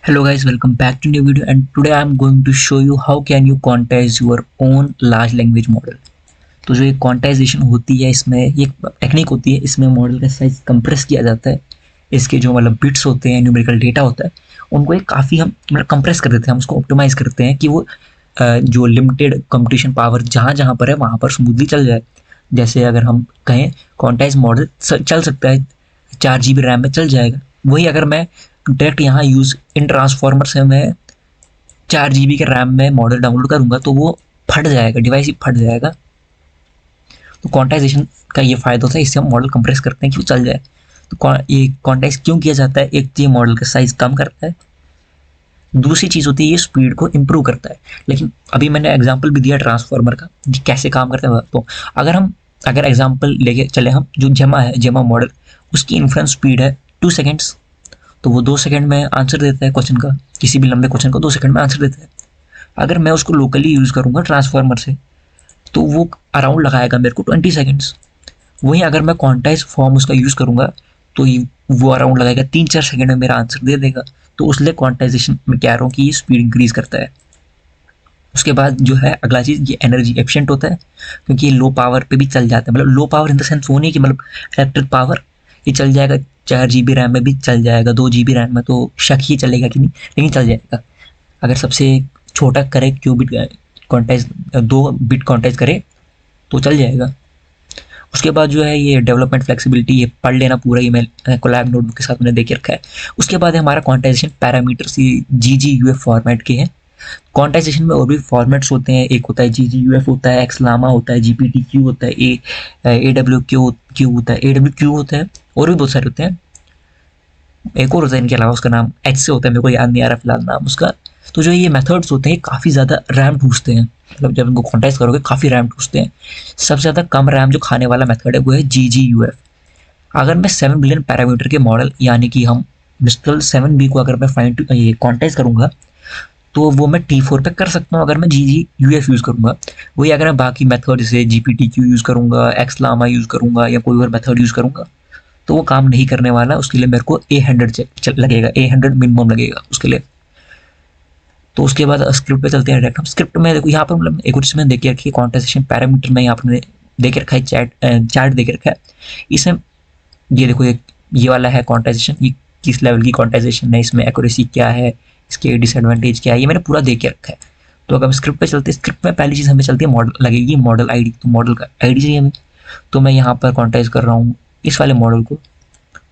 Hello guys, welcome back to new video and today I am going to show you how can you quantize your own large language model। तो जो ये quantization होती है इसमें ये technique होती है, इसमें मॉडल का साइज कंप्रेस किया जाता है। इसके जो बिट्स होते हैं, न्यूमेरिकल डेटा होता है, उनको एक काफ़ी हम कंप्रेस कर देते हैं, हम उसको ऑप्टिमाइज़ करते हैं कि वो जो लिमिटेड कंप्यूटेशन पावर जहाँ जहाँ पर है वहाँ पर स्मूथली चल जाए। जैसे अगर हम कहें क्वांटाइज मॉडल चल सकता है 4 GB रैम में चल जाएगा, वही अगर मैं डायरेक्ट यहाँ यूज़ इन ट्रांसफॉर्मर से मैं 4 GB के रैम में मॉडल डाउनलोड करूँगा तो वो फट जाएगा, डिवाइस ही फट जाएगा। तो क्वांटाइजेशन का ये फ़ायदा होता है, इससे हम मॉडल कंप्रेस करते हैं कि वो चल जाए। तो ये क्वांटाइज क्यों किया जाता है? एक तो ये मॉडल का साइज़ कम करता है, दूसरी चीज़ होती है ये स्पीड को इम्प्रूव करता है। लेकिन अभी मैंने एग्जाम्पल भी दिया ट्रांसफॉर्मर का, कैसे काम करता है। तो अगर एग्जाम्पल लेके चले हम, जो जेमा मॉडल, उसकी इन्फ्रेंस स्पीड है 2 सेकेंड्स, तो वो 2 सेकंड में आंसर देता है क्वेश्चन का, किसी भी लंबे क्वेश्चन को 2 सेकंड में आंसर देता है। अगर मैं उसको लोकली यूज़ करूँगा ट्रांसफॉर्मर से तो वो अराउंड लगाएगा मेरे को 20 सेकंड्स। वहीं अगर मैं क्वांटाइज फॉर्म उसका यूज़ करूँगा तो वो अराउंड लगाएगा 3-4 सेकंड में मेरा आंसर दे देगा। तो उसलिए क्वांटाइजेशन में कह रहा हूँ कि ये स्पीड इंक्रीज करता है। उसके बाद जो है अगला चीज़, ये एनर्जी एफिशिएंट होता है, क्योंकि ये लो पावर पे भी चल जाता है। Low power in the sense वो नहीं कि इलेक्ट्रिक पावर, ये चल जाएगा 4 GB रैम में भी चल जाएगा, 2 GB रैम में तो शक ही चलेगा कि नहीं, लेकिन चल जाएगा। अगर सबसे छोटा करे क्यूबिट क्वांटाइज 2 बिट क्वांटाइज करे तो चल जाएगा। उसके बाद जो है ये डेवलपमेंट फ्लेक्सिबिलिटी, ये पढ़ लेना पूरा, ये मैं कोलैब नोटबुक के साथ मैंने देख के रखा है। उसके बाद है हमारा क्वांटाइजेशन पैरामीटर्स, ये GGUF फॉर्मेट के हैं। क्वांटाइजेशन में और भी फॉर्मेट्स होते हैं, एक होता है GGUF होता है, एक्सलामा होता है, GPTQ होता है, AWQ होता है, AWQ होता है, और भी बहुत सारे होते हैं। एक और होता है इनके अलावा, उसका नाम H से होता है, मेरे को याद नहीं आ रहा फिलहाल नाम उसका। तो जो ये मेथड्स होते हैं काफ़ी ज़्यादा रैम ठूसते हैं, जब इनको क्वांटाइज करोगे काफ़ी रैम ठूसते हैं। सबसे ज़्यादा कम रैम जो खाने वाला मेथड है वो है GGUF। अगर मैं 7 बिलियन पैरामीटर के मॉडल, यानी कि हम मिस्टल 7B को अगर मैं ये क्वांटाइज करूँगा तो वो मैं T4 पे कर सकता हूँ अगर मैं GGUF यूज़ करूँगा। वही अगर मैं बाकी मेथड जैसे GPTQ यूज़ करूँगा, एक्सलामा यूज़ करूँगा या कोई और मेथड यूज़ करूँगा तो वो काम नहीं करने वाला। उसके लिए मेरे को A100 लगेगा, A100 मिनिमम लगेगा उसके लिए। तो उसके बाद स्क्रिप्ट पे चलते हैं डायरेक्ट। हम स्क्रिप्ट में देखो यहाँ पर एक और चीज़ मैंने देख के रखी है, क्वांटाइजेशन पैरामीटर में यहाँ पर देख रखा है, चार्ट देख रखा है। इसमें ये देखो, ये वाला है क्वांटाइजेशन, ये किस लेवल की क्वांटाइजेशन है, इसमें एक्यूरेसी क्या है, इसके डिसएडवांटेज क्या है, ये मैंने पूरा देख के रखा है। तो अगर हम स्क्रिप्ट पे चलते हैं, स्क्रिप्ट में पहली चीज़ हमें चलती है मॉडल लगेगी, मॉडल आईडी। तो मॉडल का आईडी चाहिए हमें, तो मैं यहाँ पर क्वांटाइज कर रहा हूँ इस वाले मॉडल को।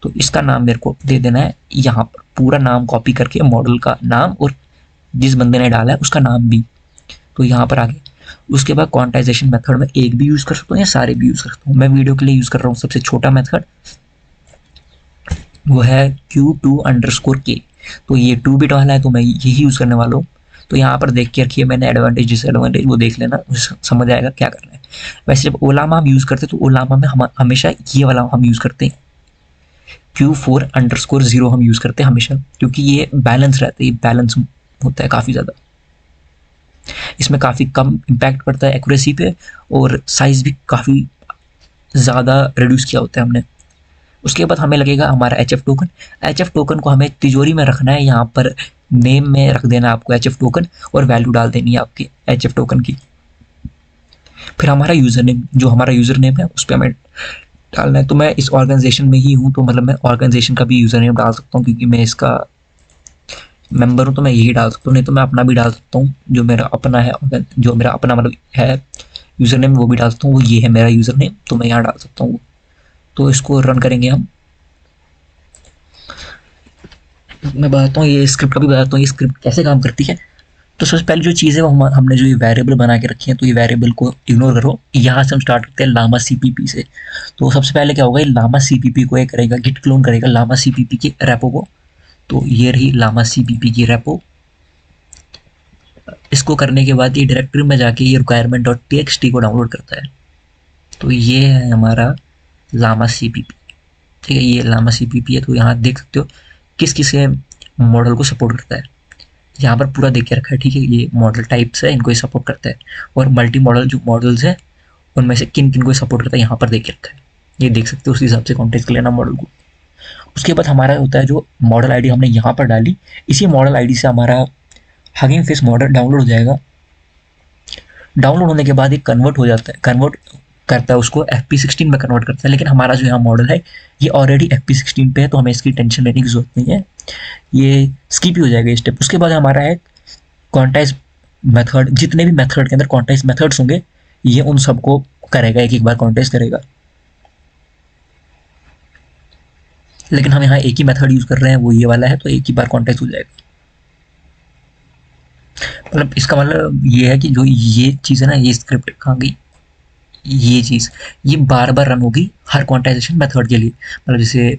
तो इसका नाम मेरे को दे देना है, यहाँ पर पूरा नाम कॉपी करके मॉडल का नाम और जिस बंदे ने डाला है उसका नाम भी, तो यहाँ पर आगे। उसके बाद क्वांटाइजेशन मेथड में एक भी यूज़ कर सकता हूँ या सारे भी यूज़ कर सकता हूँ। मैं वीडियो के लिए यूज़ कर रहा हूँ सबसे छोटा मेथड, वो है Q2_K। तो ये 2 बिट वाला है तो मैं यही यूज़ करने वाला हूँ। तो यहाँ पर देख के रखिए मैंने, एडवांटेज डिसएडवांटेज वो देख लेना, समझ आएगा क्या करना है। वैसे जब ओलामा हम यूज़ करते हैं तो ओलामा में हम हमेशा ये वाला हम यूज़ करते हैं, Q4_0 हम यूज़ करते हैं हमेशा, क्योंकि ये बैलेंस रहता है, ये बैलेंस होता है काफ़ी ज़्यादा। इसमें काफ़ी कम इम्पैक्ट पड़ता है एक्यूरेसी पे, और साइज़ भी काफ़ी ज़्यादा रिड्यूस किया होता है हमने। उसके बाद हमें लगेगा हमारा HF टोकन। HF टोकन को हमें तिजोरी में रखना है, यहाँ पर नेम में रख देना आपको HF टोकन, और वैल्यू डाल देनी है आपकी HF टोकन की। फिर हमारा यूज़र नेम, जो हमारा यूज़र नेम है उस पर हमें डालना है। तो मैं इस ऑर्गेनाइजेशन में ही हूँ, तो मैं ऑर्गेनाइजेशन का भी यूज़र नेम डाल सकता हूँ, क्योंकि मैं इसका मेंबर हूँ तो मैं यही डाल सकता हूँ, नहीं तो मैं अपना भी डाल सकता हूँ, जो मेरा अपना है, जो मेरा अपना है यूज़र नेम, वो भी डाल सकता हूँ। वो ये है मेरा यूज़र नेम, तो मैं यहाँ डाल सकता हूँ। तो इसको रन करेंगे हम। मैं बताता हूँ, ये स्क्रिप्ट का भी बताता हूँ ये स्क्रिप्ट कैसे काम करती है। तो सबसे पहले जो चीज़ है वो हमने जो ये वेरिएबल बना के रखी है, तो ये वेरिएबल को इग्नोर करो। यहाँ से हम स्टार्ट करते हैं लामा CPP से। तो सबसे पहले क्या होगा, ये लामा CPP को एक करेगा, गिट क्लोन करेगा लामा CPP की रेपो को। तो ये रही लामा CPP की रेपो। इसको करने के बाद ये डायरेक्टरी में जाके ये requirement.txt को डाउनलोड करता है। तो ये है हमारा लामा CPP, ठीक है, ये लामा CPP है। तो यहाँ देख सकते हो किस किस मॉडल को सपोर्ट करता है, यहाँ पर पूरा देख के रखा है, ठीक है। ये मॉडल टाइप्स है, इनको ही सपोर्ट करता है, और मल्टी मॉडल जो मॉडल्स है उनमें से किन किन को सपोर्ट करता है यहाँ पर देख के रखा है। ये देख सकते हो, उसी हिसाब से कॉन्टेक्ट कर लेना मॉडल को। उसके बाद हमारा होता है जो मॉडल आईडी हमने यहाँ पर डाली, इसी मॉडल आईडी से हमारा हगिंग फेस मॉडल डाउनलोड हो जाएगा। डाउनलोड होने के बाद ये कन्वर्ट हो जाता है, कन्वर्ट करता है उसको FP16 में कन्वर्ट करता है। लेकिन हमारा जो यहाँ मॉडल है ये ऑलरेडी FP16 पे है, तो हमें इसकी टेंशन लेने की जरूरत नहीं है, ये स्किप ही हो जाएगा स्टेप। उसके बाद हमारा है क्वांटाइज मेथड। जितने भी मेथड के अंदर क्वांटाइज मेथड्स होंगे ये उन सबको करेगा, एक एक बार क्वांटाइज करेगा। लेकिन हम यहाँ एक ही मेथड यूज कर रहे हैं, वो ये वाला है, तो एक ही बार क्वांटाइज हो जाएगा। मतलब इसका मतलब ये है कि जो ये चीज़ है ना, ये स्क्रिप्ट कहाँ गई, ये चीज़ ये बार बार रन होगी हर क्वांटाइजेशन मेथड के लिए। मतलब जैसे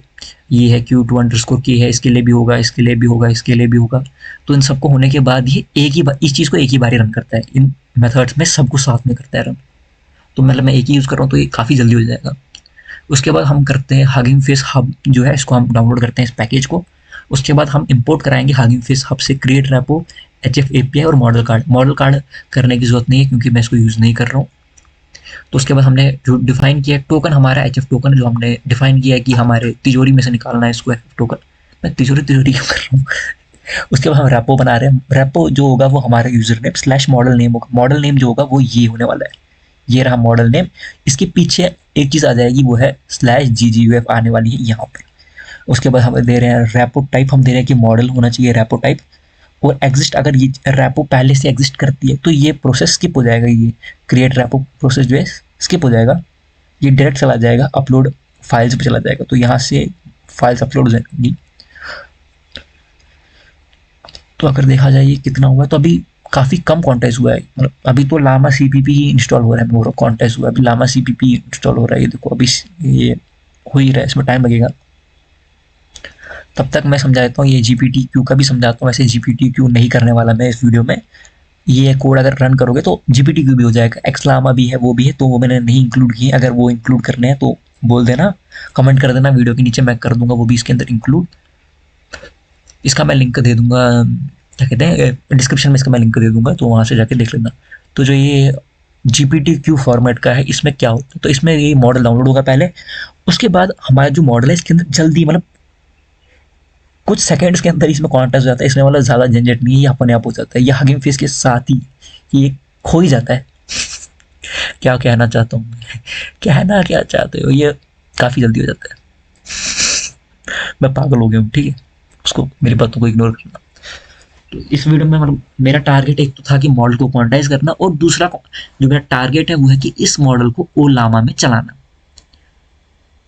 ये है Q2 अंडरस्कोर की है, इसके लिए भी होगा, इसके लिए भी होगा, इसके लिए भी होगा। तो इन सबको होने के बाद ये एक ही बार इस चीज़ को एक ही बार ही रन करता है, इन मेथड्स में सबको साथ में करता है रन। तो मतलब मैं एक ही यूज़ कर रहा हूँ तो ये काफ़ी जल्दी हो जाएगा। उसके बाद हम करते हैं हगिंग फेस हब जो है, इसको हम डाउनलोड करते हैं इस पैकेज को। उसके बाद हम इंपोर्ट कराएंगे हगिंग फेस हब से क्रिएट रेपो, HF API और मॉडल कार्ड। मॉडल कार्ड करने की जरूरत नहीं है क्योंकि मैं इसको यूज़ नहीं कर रहा हूँ। तो उसके बाद हमने जो डिफाइन किया टोकन, हमारा HF टोकन जो हमने डिफाइन किया है कि हमारे तिजोरी में से निकालना है इसको HF टोकन। मैं तिजोरी क्यों कर रहा हूँ। उसके बाद हम रेपो बना रहे हैं। रेपो जो होगा वो हमारा user name slash model name होगा। मॉडल नेम जो होगा वो ये होने वाला है, ये रहा मॉडल नेम। इसके पीछे एक चीज़ आ जाएगी, वो है /GGUF आने वाली है यहाँ पर। उसके बाद हम दे रहे हैं रेपो टाइप, हम दे रहे हैं कि मॉडल होना चाहिए रेपो टाइप। और एग्जिस्ट, अगर ये रेपो पहले से एग्जिस्ट करती है तो ये प्रोसेस स्किप हो जाएगा, ये क्रिएट रेपो प्रोसेस जो है स्किप हो जाएगा, ये डायरेक्ट चला जाएगा अपलोड फाइल्स पे चला जाएगा। तो यहाँ से फाइल्स अपलोड हो जाएंगी। तो अगर देखा जाए ये कितना हुआ, तो अभी काफ़ी कम क्वांटाइज हुआ है। मतलब अभी तो लामा CPP ही इंस्टॉल हो रहा है, मेरा क्वांटाइज हुआ है, अभी लामा CPP इंस्टॉल हो रहा है। ये देखो अभी ये हो ही रहा है, इसमें टाइम लगेगा। तब तक मैं समझा देता हूँ, ये GPTQ का भी समझाता हूँ। वैसे GPTQ नहीं करने वाला मैं इस वीडियो में। ये कोड अगर रन करोगे तो GPTQ भी हो जाएगा, एक्सलामा भी है, वो भी है, तो वो मैंने नहीं इंक्लूड किए। अगर वो इंक्लूड करने हैं तो बोल देना, कमेंट कर देना वीडियो के नीचे, मैं कर दूंगा वो भी इसके अंदर इंक्लूड। इसका मैं लिंक दे दूंगा, क्या कहते हैं, डिस्क्रिप्शन में इसका मैं लिंक दे दूंगा, तो वहाँ से जाके देख लेना। तो जो ये GPTQ फॉर्मेट का है, इसमें क्या होता है, तो इसमें ये मॉडल डाउनलोड होगा पहले। उसके बाद हमारा जो मॉडल है इसके अंदर जल्दी, मतलब कुछ सेकंड्स के अंदर इसमें क्वांटाइज हो जाता है। इसमें मतलब ज़्यादा झंझट नहीं है, ये अपने आप हो जाता है। ये हगिंग फेस के साथ ही ये खो ही जाता है। क्या कहना चाहता हूँ मैं, कहना क्या चाहते हो, ये काफ़ी जल्दी हो जाता है। मैं पागल हो गया हूँ, ठीक है, उसको मेरी बातों को इग्नोर करना। तो इस वीडियो में मतलब मेरा टारगेट एक तो था कि मॉडल को क्वांटाइज करना, और दूसरा जो मेरा टारगेट है वो है कि इस मॉडल को ओलामा में चलाना।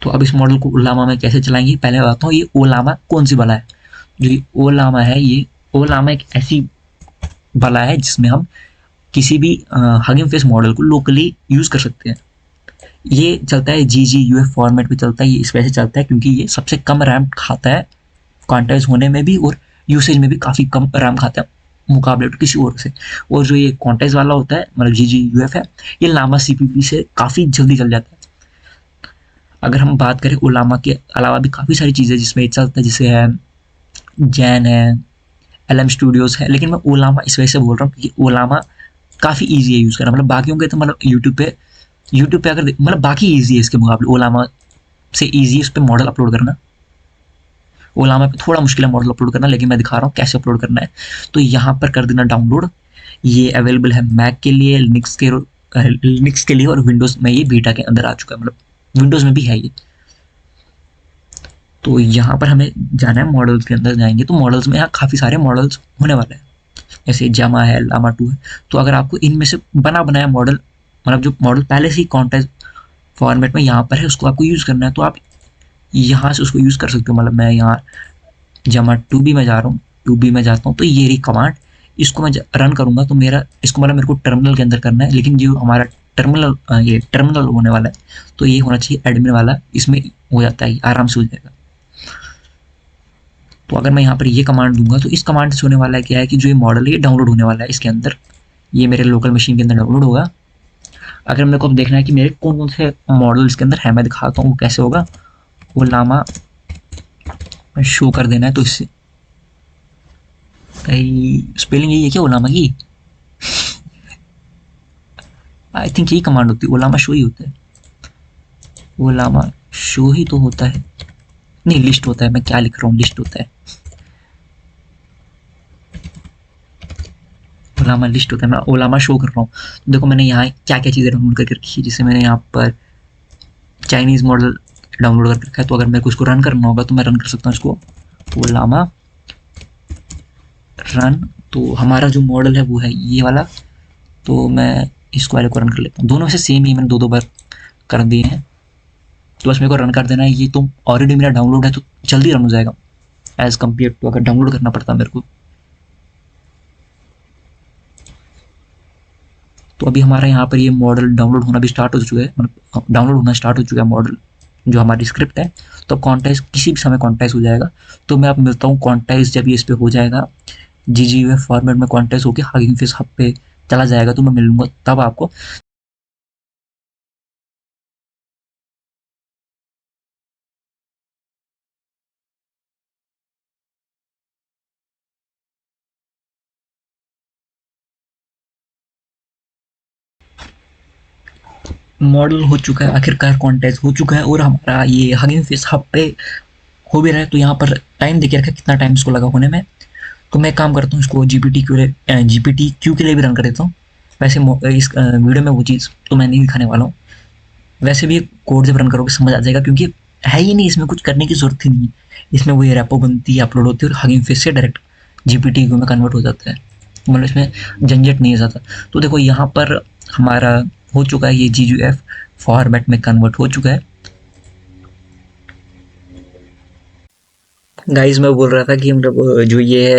तो अब इस मॉडल को ओलामा में कैसे चलाएंगे, पहले बताता हूँ ये ओलामा कौन सी बला है। जो ये ओलामा है, ये ओलामा एक ऐसी बला है जिसमें हम किसी भी हगिंग फेस मॉडल को लोकली यूज़ कर सकते हैं। ये चलता है GGUF फॉर्मेट पे चलता है। ये इस वजह से चलता है क्योंकि ये सबसे कम रैम खाता है क्वांटाइज होने में भी, और यूसेज में भी काफ़ी कम रैम खाता है मुकाबले तो किसी और से। और जो ये क्वांटाइज वाला होता है, मतलब GGUF है, ये लामा CPP से काफ़ी जल्दी चल जाता है। अगर हम बात करें ओलामा के अलावा भी काफ़ी सारी चीज़ें जिसमें ये चलता है, जैसे है जैन है, LM स्टूडियोज़ है। लेकिन मैं ओलामा इस वजह से बोल रहा हूँ क्योंकि ओलामा काफ़ी ईजी है यूज़ करना। मतलब बाकियों के तो मतलब यूट्यूब पे अगर मतलब बाकी ईजी है इसके मुकाबले, ओलामा से ईजी है उस पर मॉडल अपलोड करना। ओलामा पे थोड़ा मुश्किल है मॉडल अपलोड करना, लेकिन मैं दिखा रहा हूँ कैसे अपलोड करना है। तो यहाँ पर कर देना डाउनलोड। ये अवेलेबल है मैक के लिए, लिनक्स के लिए, और विंडोज़ में ये बीटा के अंदर आ चुका है, मतलब विंडोज़ में भी है ये। तो यहाँ पर हमें जाना है, मॉडल्स के अंदर जाएंगे तो मॉडल्स में यहाँ काफ़ी सारे मॉडल्स होने वाले हैं, जैसे जामा है, लामा 2 है। तो अगर आपको इनमें से बना बनाया मॉडल, मतलब जो मॉडल पहले से ही कॉन्टेक्स्ट फॉर्मेट में यहाँ पर है, उसको आपको यूज़ करना है, तो आप यहाँ से उसको यूज़ कर सकते हो। मतलब मैं यहाँ जामा 2B में जा रहा हूँ, 2B में जाता हूँ, तो ये रही कमांड, इसको मैं रन करूँगा तो इसको मतलब मेरे को टर्मिनल के अंदर करना है। लेकिन जो हमारा टर्मिनल होने वाला है, तो ये होना चाहिए एडमिन वाला, इसमें हो जाता है, आराम से हो जाएगा। तो अगर मैं यहाँ पर ये कमांड दूंगा तो इस कमांड से होने वाला है क्या है कि जो ये मॉडल है ये डाउनलोड होने वाला है इसके अंदर, ये मेरे लोकल मशीन के अंदर डाउनलोड होगा। अगर मेरे को अब देखना है कि मेरे कौन कौन से मॉडल इसके अंदर है, मैं दिखाता हूँ वो कैसे होगा। वो लामा शो कर देना है, तो इससे स्पेलिंग यही है क्या ओलामा की, आई थिंक यही कमांड होती है, ओलामा शो ही होता है, ओलामा शो ही तो होता है। नहीं, लिस्ट होता है, मैं क्या लिख रहा हूँ, लिस्ट होता है, ओलामा लिस्ट होता है, मैं ओलामा शो कर रहा हूँ। तो देखो मैंने यहाँ क्या क्या चीज़ें डाउनलोड करके रखी है, जैसे मैंने यहाँ पर चाइनीज़ मॉडल डाउनलोड करके रखा है, तो अगर मेरे को इसको रन करना होगा तो मैं रन कर सकता हूँ इसको, ओलामा रन। तो हमारा जो मॉडल है वो है ये वाला, तो मैं इसको वाले को रन कर लेता हूँ। दोनों से सेम ही मैंने दो बार कर दिए हैं, तो बस मेरे को रन कर देना है। ये तो ऑलरेडी मेरा डाउनलोड है तो जल्दी रन हो जाएगा एज कम्पेयर टू अगर डाउनलोड करना पड़ता मेरे को। तो अभी हमारा यहाँ पर ये मॉडल डाउनलोड होना भी स्टार्ट हो चुका है, मतलब डाउनलोड होना स्टार्ट हो चुका है मॉडल जो हमारी स्क्रिप्ट है। तो अब कॉन्टाइज किसी भी समय कॉन्टाइज हो जाएगा। तो मैं अब मिलता हूँ कॉन्टाइज जब ये इस पर हो जाएगा, GGUF फॉर्मेट में कॉन्टाइज होकर हगिंग फेस हब पे चला जाएगा, तो मैं मिलूंगा तब आपको। मॉडल हो चुका है, आखिरकार कॉन्टाइज हो चुका है और हमारा ये हगिंग फेस हब पे हो भी रहा है। तो यहाँ पर टाइम देखिए रखा कितना टाइम इसको लगा होने में। तो मैं काम करता हूँ, इसको GPT क्यू के लिए भी रन कर देता हूँ। वैसे इस वीडियो में वो चीज़ तो मैं नहीं दिखाने वाला हूँ। वैसे भी कोड जब रन करोगे समझ आ जाएगा, क्योंकि है ही नहीं, इसमें कुछ करने की जरूरत ही नहीं है। इसमें वही रेपो बनती है, अपलोड होती है और हगिंग फेस से डायरेक्ट GPT में कन्वर्ट हो जाता है, मतलब इसमें झंझट नहीं है ज़्यादा। तो देखो यहाँ पर हमारा हो चुका है, ये GGUF फॉर्मेट में कन्वर्ट हो चुका है। गाइस मैं बोल रहा था कि मतलब जो ये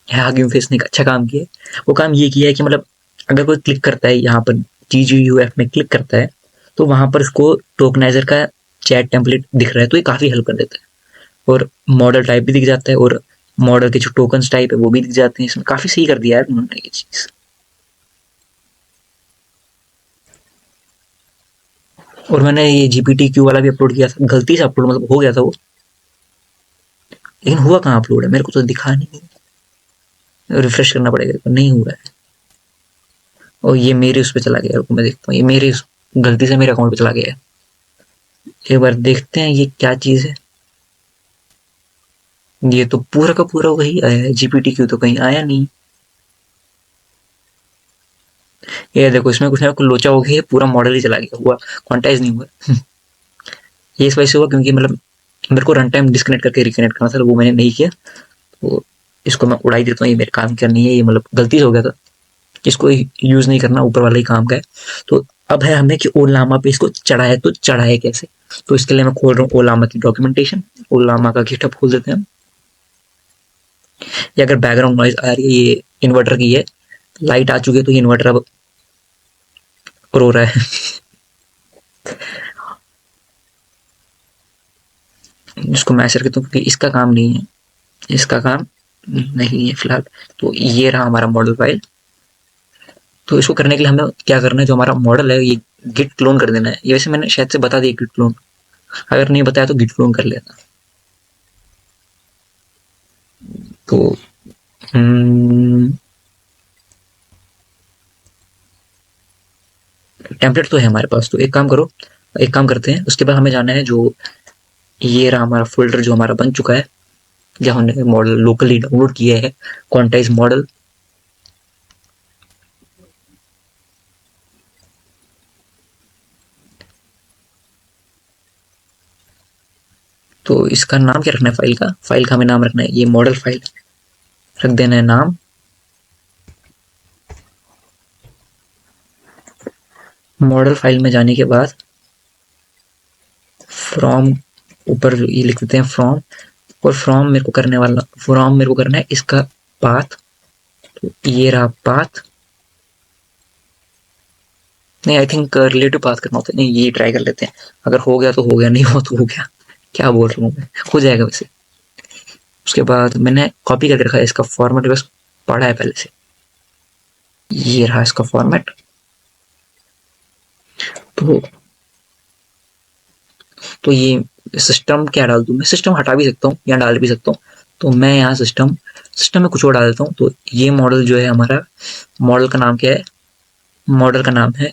है हगिंग फेस ने एक अच्छा काम किया है। वो काम ये किया है कि मतलब अगर कोई क्लिक करता है यहाँ पर GGUF में क्लिक करता है, तो वहां पर उसको टोकनाइजर का चैट टेम्पलेट दिख रहा है, तो ये काफ़ी हेल्प कर देता है। और मॉडल टाइप भी दिख जाता है और मॉडल के जो टोकन्स टाइप है वो भी दिख जाते हैं। इसमें काफ़ी सही कर दिया है उन्होंने ये चीज़। और मैंने ये GPT-क्यू वाला भी अपलोड किया था, गलती से अपलोड मतलब हो गया था वो, लेकिन हुआ कहाँ अपलोड है, मेरे को तो दिखा नहीं। रिफ्रेश करना पड़ेगा, नहीं हुआ है। और ये मेरे उस पर चला गया, रुको मैं देखता हूँ, ये मेरे गलती से मेरे अकाउंट पे चला गया है। एक बार देखते हैं ये क्या चीज़ है। ये तो पूरा का पूरा वही आया है, GPT-क्यू तो कहीं आया नहीं। ये देखो इसमें कुछ ना कुछ लोचा हो गया, पूरा मॉडल ही चला गया, हुआ क्वांटाइज नहीं हुआ। ये इस वजह से हुआ क्योंकि मतलब मेरे को रन टाइम डिस्कनेक्ट करके रिकनेक्ट करना था, वो मैंने नहीं किया। तो इसको मैं उड़ा ही देता हूँ, ये मेरे काम का नहीं है, ये मतलब गलती से हो गया था। इसको यूज नहीं करना, ऊपर वाला ही काम का है। तो अब है हमें कि ओलामा पे इसको चढ़ाए, तो चढ़ाए कैसे। तो इसके लिए मैं खोल रहा हूँ ओलामा की डॉक्यूमेंटेशन, ओलामा का गिटहब खोल देते हैं हम। ये अगर बैकग्राउंड नॉइज आ रही है, ये इन्वर्टर की है, लाइट आ चुकी है, तो ये इन्वर्टर अब रो रहा है। इसको मैं ऐसे करता हूँ क्योंकि इसका काम नहीं है, इसका काम नहीं है फिलहाल। तो ये रहा हमारा मॉडल फाइल। तो इसको करने के लिए हमें क्या करना है, जो हमारा मॉडल है ये गिट क्लोन कर देना है। ये वैसे मैंने शायद से बता दिया गिट क्लोन, अगर नहीं बताया तो गिट क्लोन कर लेना। तो टेम्पलेट तो है हमारे पास, तो एक काम करो, एक काम करते हैं, उसके बाद हमें जाना है जो ये रहा हमारा फोल्डर जो हमारा बन चुका है, जहाँ हमने मॉडल लोकली डाउनलोड किया है, क्वांटाइज मॉडल। तो इसका नाम क्या रखना है, फाइल का हमें नाम रखना है, ये मॉडल फाइल रख देना है नाम। मॉडल फाइल में जाने के बाद फ्रॉम, ऊपर ये लिख देते हैं फ्रॉम। और फ्रॉम मेरे को करना है इसका पाथ। तो ये रहा पाथ, नहीं आई थिंक रिलेटिव पाथ करना होता है, नहीं ये ट्राई कर लेते हैं। अगर हो गया तो हो गया, नहीं हुआ तो हो गया, क्या बोल रहा हूँ मैं, हो जाएगा वैसे। उसके बाद मैंने कॉपी करके रखा है, इसका फॉर्मेट बस पढ़ा है पहले से। ये रहा इसका फॉर्मेट। तो ये सिस्टम क्या डाल दूं मैं, सिस्टम हटा भी सकता हूँ या डाल भी सकता हूँ। तो मैं यहाँ सिस्टम में कुछ और डाल देता हूँ। तो ये मॉडल जो है हमारा, मॉडल का नाम क्या है, मॉडल का नाम है,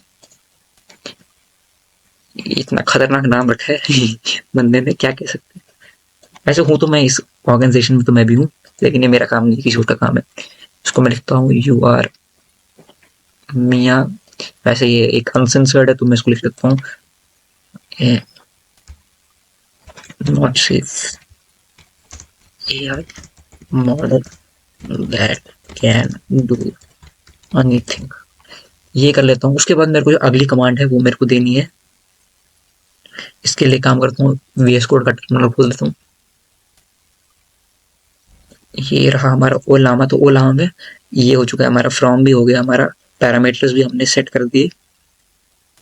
इतना खतरनाक नाम रखा है बंदे ने, क्या कह सकते हैं, वैसे हूँ तो मैं इस ऑर्गेनाइजेशन में तो मैं भी हूँ, लेकिन ये मेरा काम नहीं, किसी और का काम है। इसको मैं लिखता हूँ यू आर मियाँ। वैसे ये एक अनसेंसर्ड है तो मैं इसको लिख लेता हूँ not safe AI model that can do anything. ये कर लेता हूँ। उसके बाद मेरे को जो अगली कमांड है वो मेरे को देनी है। इसके लिए काम करता हूँ, VS कोड का टर्मिनल खोल देता हूँ। ये रहा हमारा ओलामा। तो ओलामा में ये हो चुका है हमारा, फ्रॉम भी हो गया हमारा, पैरामीटर्स भी हमने सेट कर दिए,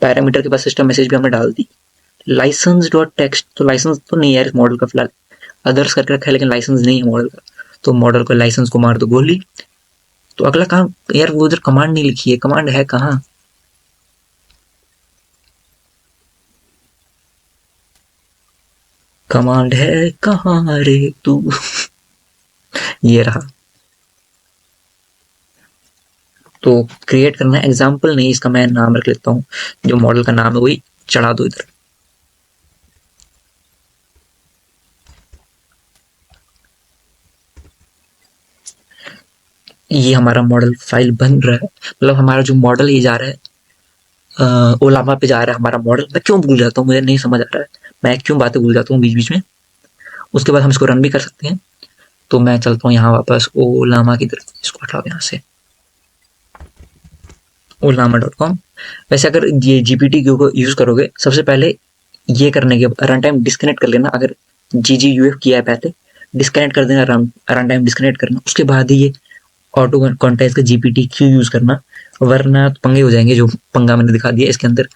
पैरामीटर के बाद सिस्टम मैसेज भी हमने डाल दी। लाइसेंस डॉट टेक्स्ट, तो लाइसेंस तो नहीं है यार इस मॉडल का फिलहाल, अदर्स करके रखा है लेकिन लाइसेंस नहीं है मॉडल का। तो मॉडल को लाइसेंस को मार दो गोली। तो अगला काम यार, वो उधर कमांड नहीं लिखी है, कमांड है कहाँ? कमांड है कहाँ रे तू? ये रहा। तो क्रिएट करना है, एग्जाम्पल नहीं, इसका मैं नाम रख लेता हूँ, जो मॉडल का नाम है वही चढ़ा दो इधर। ये हमारा मॉडल फाइल बन रहा है, मतलब हमारा जो मॉडल ये जा रहा है ओलामा पे जा रहा है हमारा मॉडल। मैं क्यों भूल जाता हूँ, मुझे नहीं समझ आ रहा है, मैं क्यों बातें भूल जाता हूँ बीच बीच में। उसके बाद हम इसको रन भी कर सकते हैं। तो मैं चलता हूँ यहाँ वापस ओलामा की तरफ, इसको हटाओ यहाँ से, ollama.com। वैसे अगर ये GPT को यूज करोगे, सबसे पहले ये करने के रन टाइम डिस्कनेक्ट कर लेना। अगर GGUF किया है पहले, डिस्कनेक्ट कर देना, रन टाइम डिस्कनेक्ट करना, उसके बाद ही ये ऑटो कॉन्टेक्स्ट का GPT क्यू यूज करना, वरना तो पंगे हो जाएंगे। जो पंगा मैंने दिखा दिया, इसके अंदर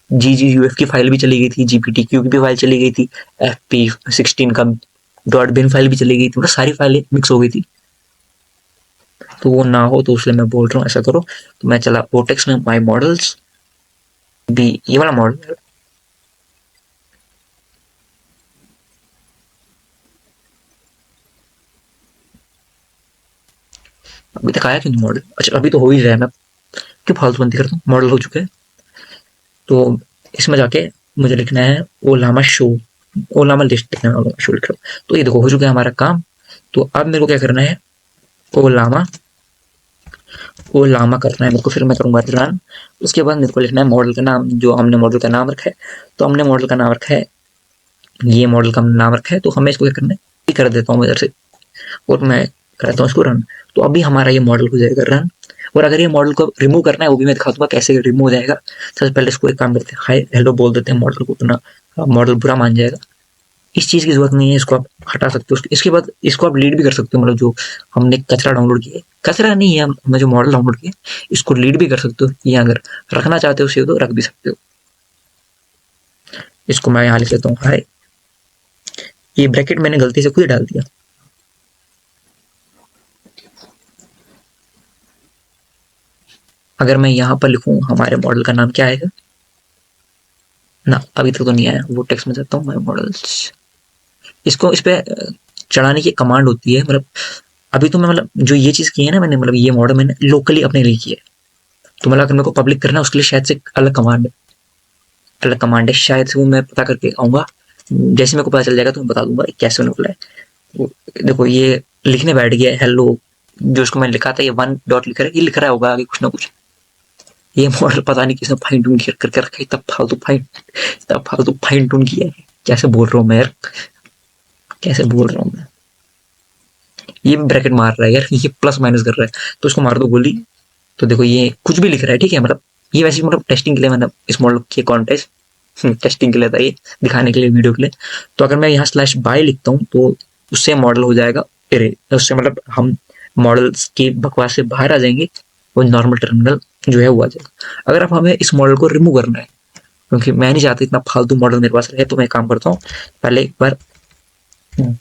GGUF की फाइल भी चली गई थी, GPT क्यू की भी फाइल चली गई थी, FP16 का .bin फाइल भी चली गई थी, मतलब सारी फाइलें मिक्स हो गई थी। तो वो ना हो, तो इसलिए मैं बोल रहा हूँ ऐसा करो। तो मैं चला पोटेक्स में, माई मॉडल्स भी, ये वाला मॉडल अभी तक आया क्यों नहीं मॉडल? अच्छा अभी तो हो ही रहा है, मैं क्यों फालतू बंदी करता हूँ, मॉडल हो चुके हैं। तो इसमें जाके मुझे लिखना है ओलामा शो, ओलामा लिस्ट लिखना है, ओलामा शो लिख रहा हूँ। तो ये देखो हो चुका है हमारा काम। तो अब मेरे को क्या करना है, ओलामा ओलामा करना है मेरे को, फिर मैं करूँगा रन। उसके बाद मेरे को लिखना है मॉडल का नाम, जो हमने मॉडल का नाम रखा है। तो हमने मॉडल का नाम रखा है, ये मॉडल का नाम रखा है, तो हमें इसको क्या करना है, कर देता हूँ इधर से, और मैं करता हूँ इसको रन। तो अभी हमारा ये मॉडल हो जाएगा रन। और अगर ये मॉडल को रिमूव करना है वो भी मैं दिखा दूंगा कैसे रिमूव हो जाएगा। सबसे पहले इसको एक काम करते हैं, हाय हेलो बोल देते हैं मॉडल को, अपना मॉडल बुरा मान जाएगा। इस चीज़ की जरूरत नहीं है, इसको आप हटा सकते हो। इसके बाद इसको आप लीड भी कर सकते हो, मतलब जो हमने कचरा डाउनलोड किया है, कचरा नहीं है, हमने जो मॉडल डाउनलोड किया इसको लीड भी कर सकते हो, या अगर रखना चाहते हो सेव तो रख भी सकते हो। इसको मैं यहाँ लिख लेता हूँ हाय, ये ब्रैकेट मैंने गलती से खुद ही डाल दिया। अगर मैं यहाँ पर लिखूँ हमारे मॉडल का नाम क्या आएगा ना, अभी तक तो नहीं आया। वो टेक्स्ट में जाता हूँ, माय मॉडल्स, इसको इस पे चढ़ाने की कमांड होती है। मतलब अभी तो मैं, मतलब जो ये चीज़ की है ना मैंने, मतलब ये मॉडल मैंने लोकली अपने लिए किया है। तो मतलब अगर मेरे को पब्लिक करना है उसके लिए शायद से अलग कमांड है, शायद से वो मैं पता करके आऊँगा। जैसे मेरे को पता चल जाएगा तो मैं बता दूंगा कैसे होने वाला है। वो देखो ये लिखने बैठ गया है हेलो, जो उसको मैंने लिखा था ये 1 डॉट लिख रहा है, ये लिख रहा होगा आगे कुछ ना कुछ। ये मॉडल पता नहीं किसने फाइन ट्यून करके रखा है, तब फालतू फाइन ट्यून किया है। कैसे बोल रहा हूँ मैं यार, कैसे बोल रहा हूँ मैं। ये ब्रैकेट मार रहा है यार, ये प्लस माइनस कर रहा है, तो इसको मार दो गोली। तो देखो ये कुछ भी लिख रहा है, ठीक है। मतलब ये वैसे मतलब टेस्टिंग के लिए मैंने इस मॉडल के कॉन्टेस्ट टेस्टिंग के लिए था, ये दिखाने के लिए, वीडियो के लिए। तो अगर मैं यहाँ स्लैश बाय लिखता हूँ तो उससे मॉडल हो जाएगा एरे, उससे मतलब हम मॉडल्स के बकवास से बाहर आ जाएंगे, वो नॉर्मल टर्मिनल जो है वो आ जाएगा। अगर आप हमें इस मॉडल को रिमूव करना है, क्योंकि मैं नहीं चाहता इतना फालतू मॉडल मेरे पास रहे, तो मैं काम करता हूँ पहले एक बार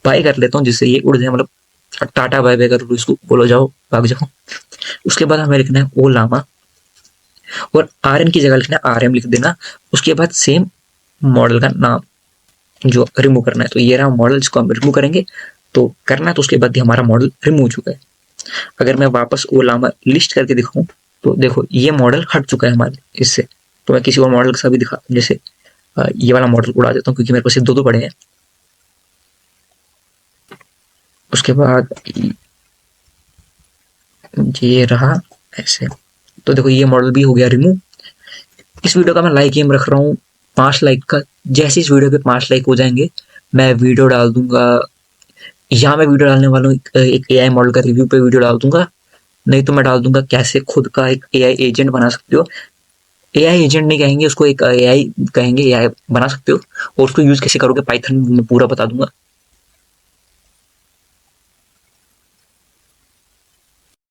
बाय कर लेता हूँ जिससे ये उड़ जाए, मतलब टाटा बाय बाय कर इसको, बोलो जाओ भाग जाओ। उसके बाद हमें लिखना है ओ लामा, और RN की जगह लिखना है RM लिख देना। उसके बाद सेम मॉडल का नाम जो रिमूव करना है। तो ये रहा मॉडल, जिसको हम रिमूव करेंगे तो करना है, तो उसके बाद ही हमारा मॉडल रिमूव हो चुका है। अगर मैं वापस ओ लामा लिस्ट करके दिखाऊं तो देखो ये मॉडल हट चुका है हमारे इससे। तो मैं किसी और मॉडल का भी दिखा, जैसे ये वाला मॉडल उड़ा देता हूँ क्योंकि मेरे पास दो पड़े हैं। उसके बाद ये रहा ऐसे। तो देखो ये मॉडल भी हो गया रिमूव। इस वीडियो का मैं लाइक एम रख रहा हूँ 5 लाइक का। जैसे इस वीडियो पे 5 लाइक हो जाएंगे मैं वीडियो डाल दूंगा। यहाँ मैं वीडियो डालने वाला हूँ एक एआई मॉडल का रिव्यू पे वीडियो डाल दूंगा। नहीं तो मैं डाल दूंगा कैसे खुद का एक एआई एजेंट बना सकते हो। एआई एजेंट नहीं कहेंगे उसको, एक एआई कहेंगे, एआई बना सकते हो। और उसको यूज कैसे करोगे पाइथन में पूरा बता दूंगा।